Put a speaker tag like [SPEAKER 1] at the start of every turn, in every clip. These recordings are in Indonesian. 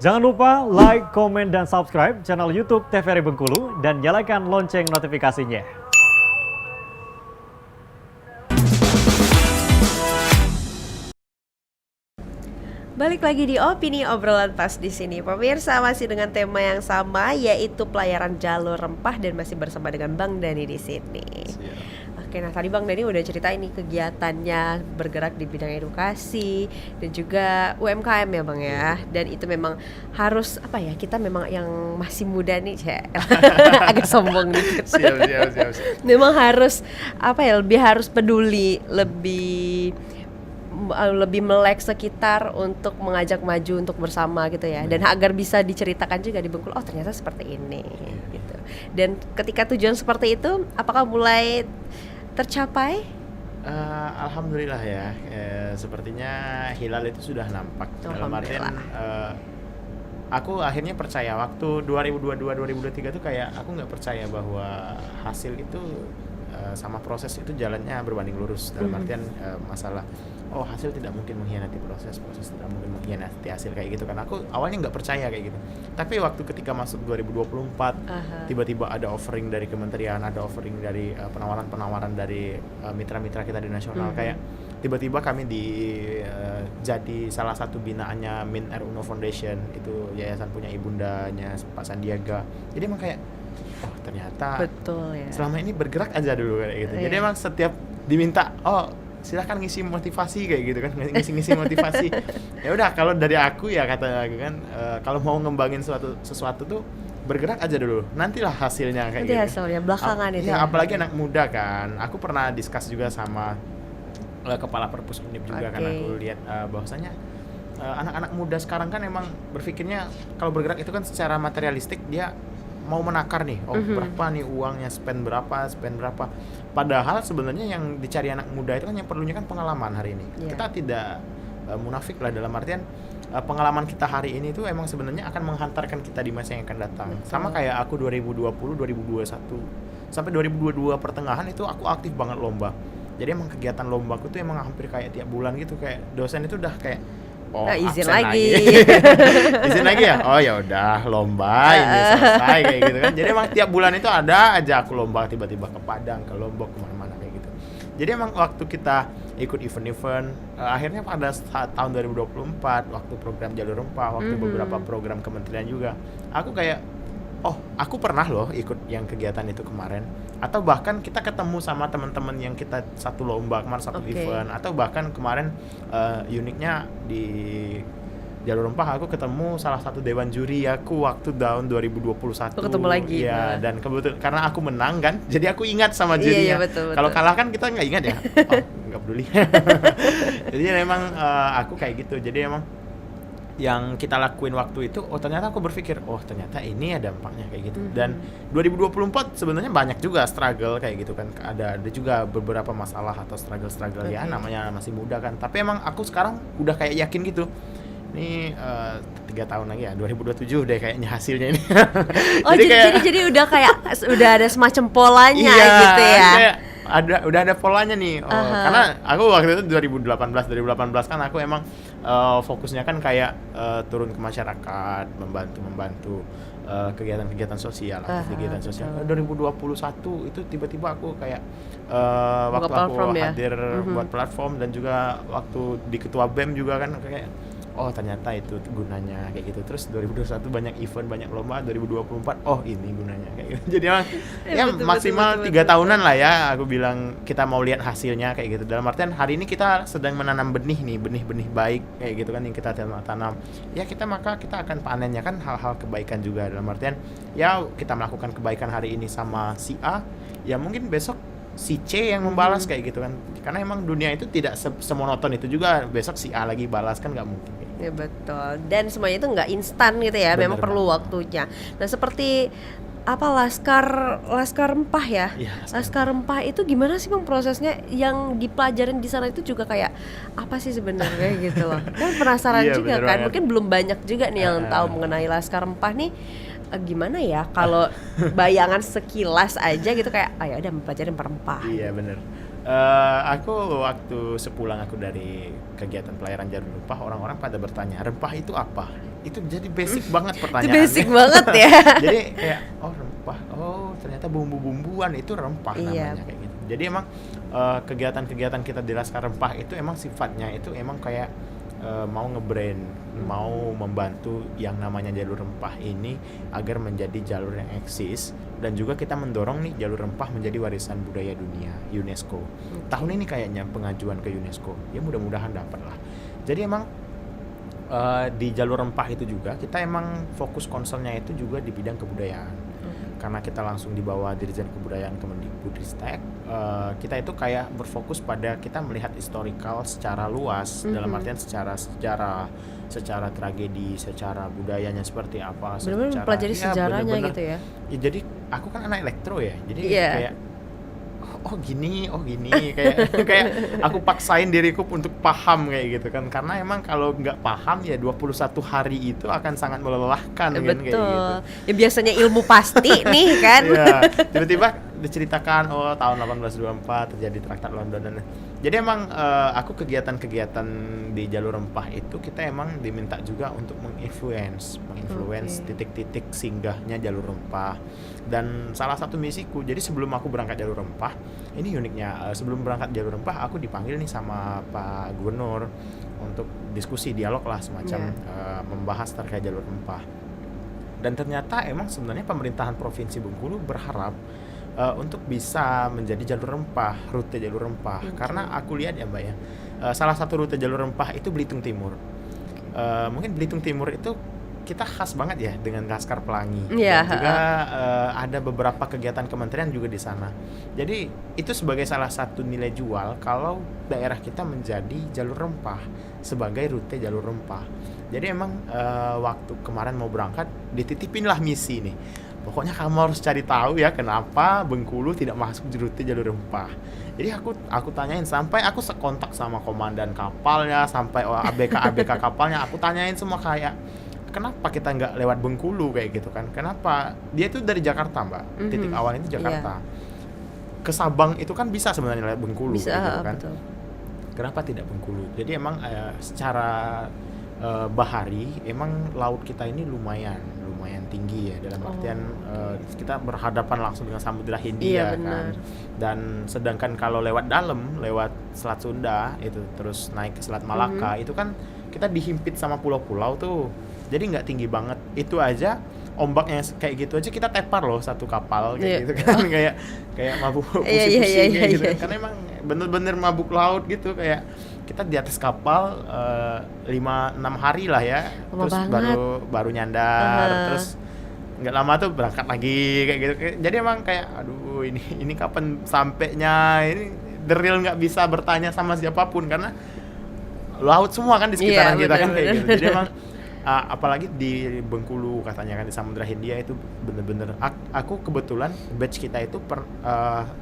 [SPEAKER 1] Jangan lupa like, komen, dan subscribe channel YouTube TVRI Bengkulu dan nyalakan lonceng notifikasinya.
[SPEAKER 2] Balik lagi di Opini Obrolan Pas di sini. Pemirsa, masih dengan tema yang sama, yaitu pelayaran jalur rempah, dan masih bersama dengan Bang Dani di sini. Oke, nah tadi Bang Dani udah cerita ini kegiatannya bergerak di bidang edukasi dan juga UMKM ya Bang ya. Dan itu memang harus kita memang yang masih muda nih, agak sombong dikit.
[SPEAKER 3] Siap.
[SPEAKER 2] Memang harus lebih harus peduli, lebih melek sekitar untuk mengajak maju untuk bersama gitu ya. Dan agar bisa diceritakan juga di Bengkulu, oh ternyata seperti ini gitu. Dan ketika tujuan seperti itu, apakah mulai tercapai?
[SPEAKER 3] Alhamdulillah ya, sepertinya hilal itu sudah nampak. Dalam artian aku akhirnya percaya waktu 2022-2023 tuh kayak aku nggak percaya bahwa hasil itu sama proses itu jalannya berbanding lurus. Dalam artian masalah hasil tidak mungkin mengkhianati proses tidak mungkin mengkhianati hasil kayak gitu kan. Aku awalnya nggak percaya kayak gitu. Tapi waktu ketika masuk 2024 tiba-tiba ada offering dari kementerian, ada offering dari penawaran-penawaran dari mitra-mitra kita di nasional, kayak tiba-tiba kami jadi salah satu binaannya Min Uno Foundation, itu yayasan punya ibundanya Pak Sandiaga. Jadi emang kayak ternyata
[SPEAKER 2] betul ya.
[SPEAKER 3] Selama ini bergerak aja dulu kayak gitu. Jadi emang setiap diminta silahkan ngisi motivasi kayak gitu kan, ngisi motivasi. Ya udah, kalau dari aku ya kata aku kan, kalau mau ngembangin sesuatu tuh bergerak aja dulu, nantilah hasilnya kayak
[SPEAKER 2] nanti
[SPEAKER 3] gitu.
[SPEAKER 2] Hasilnya belakangan itu.
[SPEAKER 3] Ya apalagi anak muda kan. Aku pernah discuss juga sama kepala Perpus Undip juga kan, aku lihat bahwasanya anak-anak muda sekarang kan emang berpikirnya kalau bergerak itu kan secara materialistik, dia mau menakar nih, berapa nih uangnya, spend berapa. Padahal sebenarnya yang dicari anak muda itu kan yang perlunya kan pengalaman hari ini. Kita tidak munafik lah, dalam artian pengalaman kita hari ini itu emang sebenarnya akan menghantarkan kita di masa yang akan datang. Sama kayak aku 2020, 2021 sampai 2022 pertengahan itu aku aktif banget lomba. Jadi emang kegiatan lombaku tuh emang hampir kayak tiap bulan gitu, kayak dosen itu udah kayak
[SPEAKER 2] izin lagi.
[SPEAKER 3] Izin lagi ya? Oh ya udah, lomba ini selesai kayak gitu kan. Jadi emang tiap bulan itu ada aja aku lomba, tiba-tiba ke Padang, ke Lombok, kemana-mana kayak gitu. Jadi emang waktu kita ikut event-event, akhirnya pada saat tahun 2024, waktu program Jalur Rempah, waktu beberapa program kementerian juga, aku kayak aku pernah loh ikut yang kegiatan itu kemarin. Atau bahkan kita ketemu sama teman-teman yang kita satu lomba kemarin, satu event. Atau bahkan kemarin uniknya di Jalur Rempah aku ketemu salah satu dewan juri aku waktu tahun 2021.
[SPEAKER 2] Ketemu lagi.
[SPEAKER 3] Ya, dan kebetulan karena aku menang kan, jadi aku ingat sama jurinya.
[SPEAKER 2] Betul.
[SPEAKER 3] Kalau kalah kan kita nggak ingat ya. Nggak peduli. Jadi memang aku kayak gitu. Jadi emang yang kita lakuin waktu itu, ternyata aku berpikir, ternyata ini ya dampaknya kayak gitu. Dan 2024 sebenarnya banyak juga struggle kayak gitu kan. Ada juga beberapa masalah atau struggle ya, namanya masih muda kan. Tapi emang aku sekarang udah kayak yakin gitu. Ini 3 tahun lagi ya, 2027 deh kayaknya hasilnya ini.
[SPEAKER 2] Jadi udah kayak udah ada semacam polanya gitu ya.
[SPEAKER 3] Udah ada polanya nih. Karena aku waktu itu 2018 kan aku emang fokusnya kan kayak turun ke masyarakat, membantu kegiatan sosial, kegiatan sosial. 2021 itu tiba-tiba aku kayak waktu aku hadir buat platform, dan juga waktu di ketua BEM juga kan kayak ternyata itu gunanya kayak gitu. Terus 2021 banyak event, banyak lomba. 2024 ini gunanya kayak gitu. Jadi emang maksimal 3 tahunan lah ya, aku bilang kita mau lihat hasilnya kayak gitu. Dalam artian hari ini kita sedang menanam benih nih, benih-benih baik kayak gitu kan yang kita tanam. Ya maka kita akan panennya kan hal-hal kebaikan juga. Dalam artian ya kita melakukan kebaikan hari ini sama si A, ya mungkin besok si C yang membalas kayak gitu kan. Karena emang dunia itu tidak semonoton itu juga, besok si A lagi balas kan nggak mungkin.
[SPEAKER 2] Ya betul. Dan semuanya itu nggak instan gitu ya.
[SPEAKER 3] Bener,
[SPEAKER 2] memang perlu waktunya. Nah seperti laskar rempah ya. Laskar rempah itu gimana sih Bang prosesnya? Yang dipelajarin di sana itu juga kayak apa sih sebenarnya gitu loh. Kan penasaran juga kan. Mungkin belum banyak juga nih yang tahu mengenai laskar rempah nih. Gimana ya kalau bayangan sekilas aja gitu kayak ya udah mempelajarin rempah.
[SPEAKER 3] Iya bener. Aku waktu sepulang aku dari kegiatan pelayaran Jalur Rempah, orang-orang pada bertanya, rempah itu apa? itu jadi basic banget
[SPEAKER 2] Itu
[SPEAKER 3] pertanyaannya.
[SPEAKER 2] basic banget ya.
[SPEAKER 3] Jadi kayak rempah, ternyata bumbu-bumbuan itu rempah
[SPEAKER 2] Iya.
[SPEAKER 3] namanya kayak gitu. Jadi emang kegiatan-kegiatan kita di Laskar Rempah itu emang sifatnya itu emang kayak mau nge-brand, mau membantu yang namanya jalur rempah ini agar menjadi jalur yang eksis, dan juga kita mendorong nih jalur rempah menjadi warisan budaya dunia UNESCO. Tahun ini kayaknya pengajuan ke UNESCO, ya mudah-mudahan dapat lah. Jadi emang di jalur rempah itu juga kita emang fokus concernnya itu juga di bidang kebudayaan. Karena kita langsung di bawah Dirjen Kebudayaan Kemendikbudristek, kita itu kayak berfokus pada kita melihat historical secara luas, dalam artian secara sejarah, secara tragedi, secara budayanya seperti apa,
[SPEAKER 2] Benar-benar mempelajari sejarahnya
[SPEAKER 3] bener-bener.
[SPEAKER 2] gitu ya.
[SPEAKER 3] Ya, jadi aku kan anak elektro ya, jadi
[SPEAKER 2] Iya.
[SPEAKER 3] kayak oh gini kayak aku paksain diriku untuk paham kayak gitu kan, karena emang kalau nggak paham ya 21 hari itu akan sangat melelahkan kan kayak gitu.
[SPEAKER 2] Betul. Ya biasanya ilmu pasti nih kan.
[SPEAKER 3] Iya, tiba-tiba diceritakan tahun 1824 terjadi Traktat London dan jadi emang aku kegiatan-kegiatan di jalur rempah itu kita emang diminta juga untuk menginfluence titik-titik singgahnya jalur rempah. Dan salah satu misiku, jadi sebelum aku berangkat jalur rempah, ini uniknya, sebelum berangkat jalur rempah aku dipanggil nih sama Pak Gubernur untuk diskusi, dialog lah semacam, membahas terkait jalur rempah. Dan ternyata emang sebenarnya pemerintahan Provinsi Bengkulu berharap untuk bisa menjadi jalur rempah, rute jalur rempah. Karena aku lihat ya Mbak ya, salah satu rute jalur rempah itu Belitung Timur. Mungkin Belitung Timur itu kita khas banget ya dengan Laskar Pelangi.
[SPEAKER 2] Iya,
[SPEAKER 3] Dan juga ada beberapa kegiatan kementerian juga di sana. Jadi itu sebagai salah satu nilai jual kalau daerah kita menjadi jalur rempah, sebagai rute jalur rempah. Jadi emang waktu kemarin mau berangkat dititipinlah misi nih. Pokoknya kamu harus cari tahu ya kenapa Bengkulu tidak masuk di rute jalur rempah. Jadi aku tanyain sampai aku sekontak sama komandan kapalnya, sampai ABK kapalnya, aku tanyain semua kayak kenapa kita nggak lewat Bengkulu kayak gitu kan? Kenapa? Dia itu dari Jakarta Mbak, titik awal itu Jakarta. Ke Sabang itu kan bisa sebenarnya lewat Bengkulu
[SPEAKER 2] Bisa,
[SPEAKER 3] kayak gitu kan?
[SPEAKER 2] betul.
[SPEAKER 3] Kenapa tidak Bengkulu? Jadi emang secara bahari emang laut kita ini lumayan tinggi ya, dalam artian kita berhadapan langsung dengan Samudra Hindia
[SPEAKER 2] Iya,
[SPEAKER 3] kan.
[SPEAKER 2] benar.
[SPEAKER 3] Dan sedangkan kalau lewat dalam, lewat Selat Sunda itu terus naik ke Selat Malaka itu kan kita dihimpit sama pulau-pulau tuh. Jadi nggak tinggi banget. Itu aja ombaknya kayak gitu aja kita tepar loh satu kapal kayak gitu kan. kayak mabuk pusing-pusing kayak gitu. Karena emang bener-bener mabuk laut gitu, kayak kita di atas kapal 5-6 hari lah ya.
[SPEAKER 2] Lama
[SPEAKER 3] Terus
[SPEAKER 2] banget.
[SPEAKER 3] baru nyandar, terus nggak lama tuh berangkat lagi kayak gitu. Jadi emang kayak aduh ini kapan sampainya, ini the real nggak bisa bertanya sama siapapun karena laut semua kan di sekitaran
[SPEAKER 2] Iya,
[SPEAKER 3] kita kan
[SPEAKER 2] benar,
[SPEAKER 3] kayak
[SPEAKER 2] benar.
[SPEAKER 3] gitu. Jadi emang apalagi di Bengkulu katanya kan di Samudra Hindia itu bener-bener aku kebetulan batch kita itu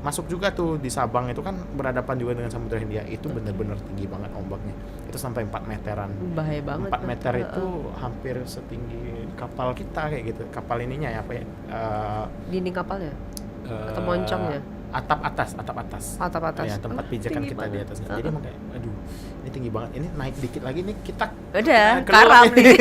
[SPEAKER 3] masuk juga tuh di Sabang, itu kan berhadapan juga dengan Samudra Hindia, itu bener-bener tinggi banget ombaknya, itu sampai 4 meteran.
[SPEAKER 2] Bahaya banget.
[SPEAKER 3] 4 meter itu hampir setinggi kapal kita kayak gitu, kapal ininya ya apa ya,
[SPEAKER 2] Dinding kapalnya atau moncongnya?
[SPEAKER 3] atap atas
[SPEAKER 2] Atap atas.
[SPEAKER 3] ya, tempat pijakan
[SPEAKER 2] tinggi
[SPEAKER 3] kita di
[SPEAKER 2] banget.
[SPEAKER 3] atasnya. Jadi emang kayak aduh ini tinggi banget, ini naik dikit lagi nih kita
[SPEAKER 2] Udah,
[SPEAKER 3] keluar
[SPEAKER 2] karam nih.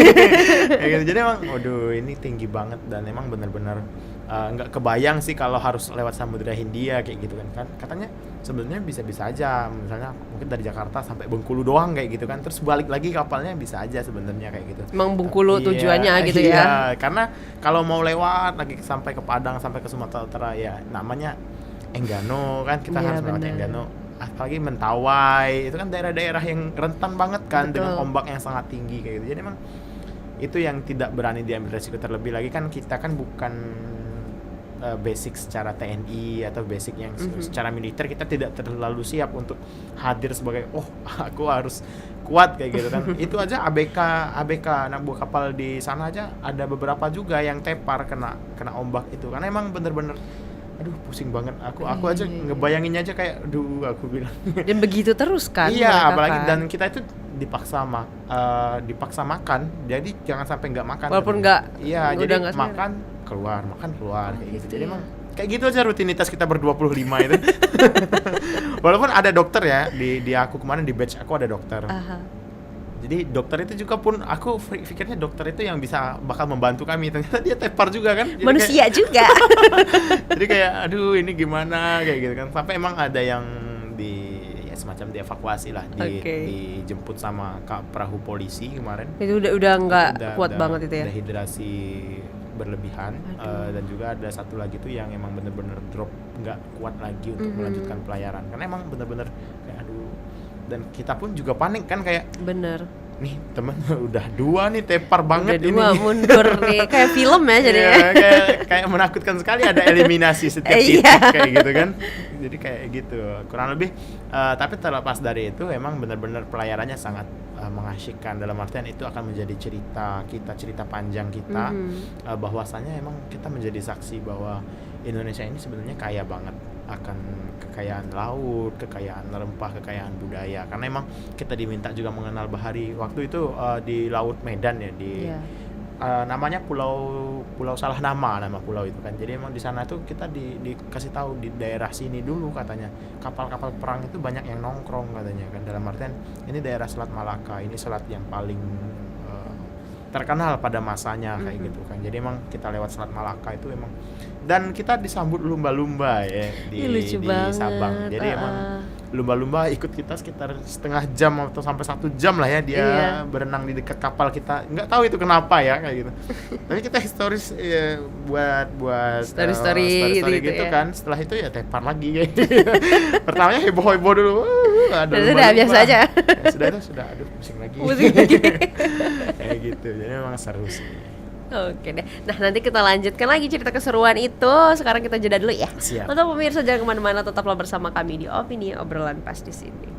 [SPEAKER 3] kayak gitu. Jadi emang waduh ini tinggi banget dan emang benar-benar nggak kebayang sih kalau harus lewat Samudra Hindia kayak gitu kan. Katanya sebenarnya bisa-bisa aja, misalnya mungkin dari Jakarta sampai Bengkulu doang kayak gitu kan, terus balik lagi kapalnya bisa aja sebenarnya kayak gitu.
[SPEAKER 2] Emang Bengkulu
[SPEAKER 3] Iya,
[SPEAKER 2] tujuannya gitu ya.
[SPEAKER 3] iya, karena kalau mau lewat lagi sampai ke Padang, sampai ke Sumatera Utara ya namanya Enggano kan, kita
[SPEAKER 2] Iya,
[SPEAKER 3] harus melewati
[SPEAKER 2] bener.
[SPEAKER 3] Enggano, apalagi Mentawai itu kan daerah-daerah yang rentan banget kan.
[SPEAKER 2] Betul.
[SPEAKER 3] Dengan ombak yang sangat tinggi kayak gitu. Jadi emang itu yang tidak berani diambil resiko, terlebih lagi kan kita kan bukan basic secara TNI atau basic yang secara militer, kita tidak terlalu siap untuk hadir sebagai aku harus kuat kayak gitu kan. Itu aja ABK anak buah kapal di sana aja ada beberapa juga yang tepar kena ombak itu, karena emang bener-bener aduh pusing banget aku aja ngebayanginnya aja kayak aduh aku bilang.
[SPEAKER 2] Dan begitu terus kan?
[SPEAKER 3] Iya,
[SPEAKER 2] mereka
[SPEAKER 3] apalagi
[SPEAKER 2] kan?
[SPEAKER 3] dan kita itu dipaksa makan, jadi jangan sampai nggak makan.
[SPEAKER 2] Walaupun nggak,
[SPEAKER 3] iya,
[SPEAKER 2] udah
[SPEAKER 3] jadi
[SPEAKER 2] nggak selera.
[SPEAKER 3] makan keluar kayak gitu.
[SPEAKER 2] gitu
[SPEAKER 3] Jadi
[SPEAKER 2] ya.
[SPEAKER 3] emang kayak gitu aja rutinitas kita ber-25 itu. Walaupun ada dokter ya di aku kemarin di batch aku ada dokter.
[SPEAKER 2] Aha.
[SPEAKER 3] Jadi dokter itu juga pun aku pikirnya dokter itu yang bakal membantu kami, ternyata dia tepar juga kan. Jadi
[SPEAKER 2] Manusia juga.
[SPEAKER 3] jadi kayak aduh ini gimana kayak gitu kan. Sampai emang ada yang semacam dievakuasi lah, dijemput sama perahu polisi kemarin.
[SPEAKER 2] Itu udah nggak kuat banget itu ya.
[SPEAKER 3] Dehidrasi berlebihan, dan juga ada satu lagi tuh yang emang bener-bener drop, nggak kuat lagi untuk melanjutkan pelayaran karena emang bener-bener kayak aduh. Dan kita pun juga panik kan kayak
[SPEAKER 2] bener.
[SPEAKER 3] Nih temen udah 2 nih tepar banget
[SPEAKER 2] udah
[SPEAKER 3] ini.
[SPEAKER 2] 2 mundur nih kayak film ya jadinya.
[SPEAKER 3] kayak menakutkan sekali, ada eliminasi setiap titik kayak gitu kan. Jadi kayak gitu kurang lebih. Tapi terlepas dari itu emang benar-benar pelayarannya sangat mengasyikkan, dalam artian itu akan menjadi cerita panjang kita, bahwasanya emang kita menjadi saksi bahwa Indonesia ini sebenarnya kaya banget akan kekayaan laut, kekayaan rempah, kekayaan budaya. Karena emang kita diminta juga mengenal bahari. Waktu itu di Laut Medan ya, namanya pulau salah nama pulau itu kan. Jadi emang di sana tuh kita dikasih tahu di daerah sini dulu katanya kapal-kapal perang itu banyak yang nongkrong katanya kan. Dalam artian ini daerah Selat Malaka, ini selat yang paling terkenal pada masanya kayak gitu kan. Jadi emang kita lewat Selat Malaka itu emang, dan kita disambut lumba-lumba ya di Sabang. Jadi emang lumba-lumba ikut kita sekitar setengah jam atau sampai 1 jam lah ya dia berenang di dekat kapal kita. Nggak tahu itu kenapa ya kayak gitu. Tapi kita historis ya, buat story gitu ya. Kan. Setelah itu ya tepar lagi kayak gitu. Pertamanya heboh-heboh dulu.
[SPEAKER 2] Sudah biasa aja.
[SPEAKER 3] Sudah aduh pusing lagi. Kayak gitu. Jadi memang seru sih.
[SPEAKER 2] Oke deh. Nah nanti kita lanjutkan lagi cerita keseruan itu. Sekarang kita jeda dulu ya.
[SPEAKER 3] Siap.
[SPEAKER 2] Untuk pemirsa jangan kemana-mana, tetaplah bersama kami di Opini Obrolan Pas di sini.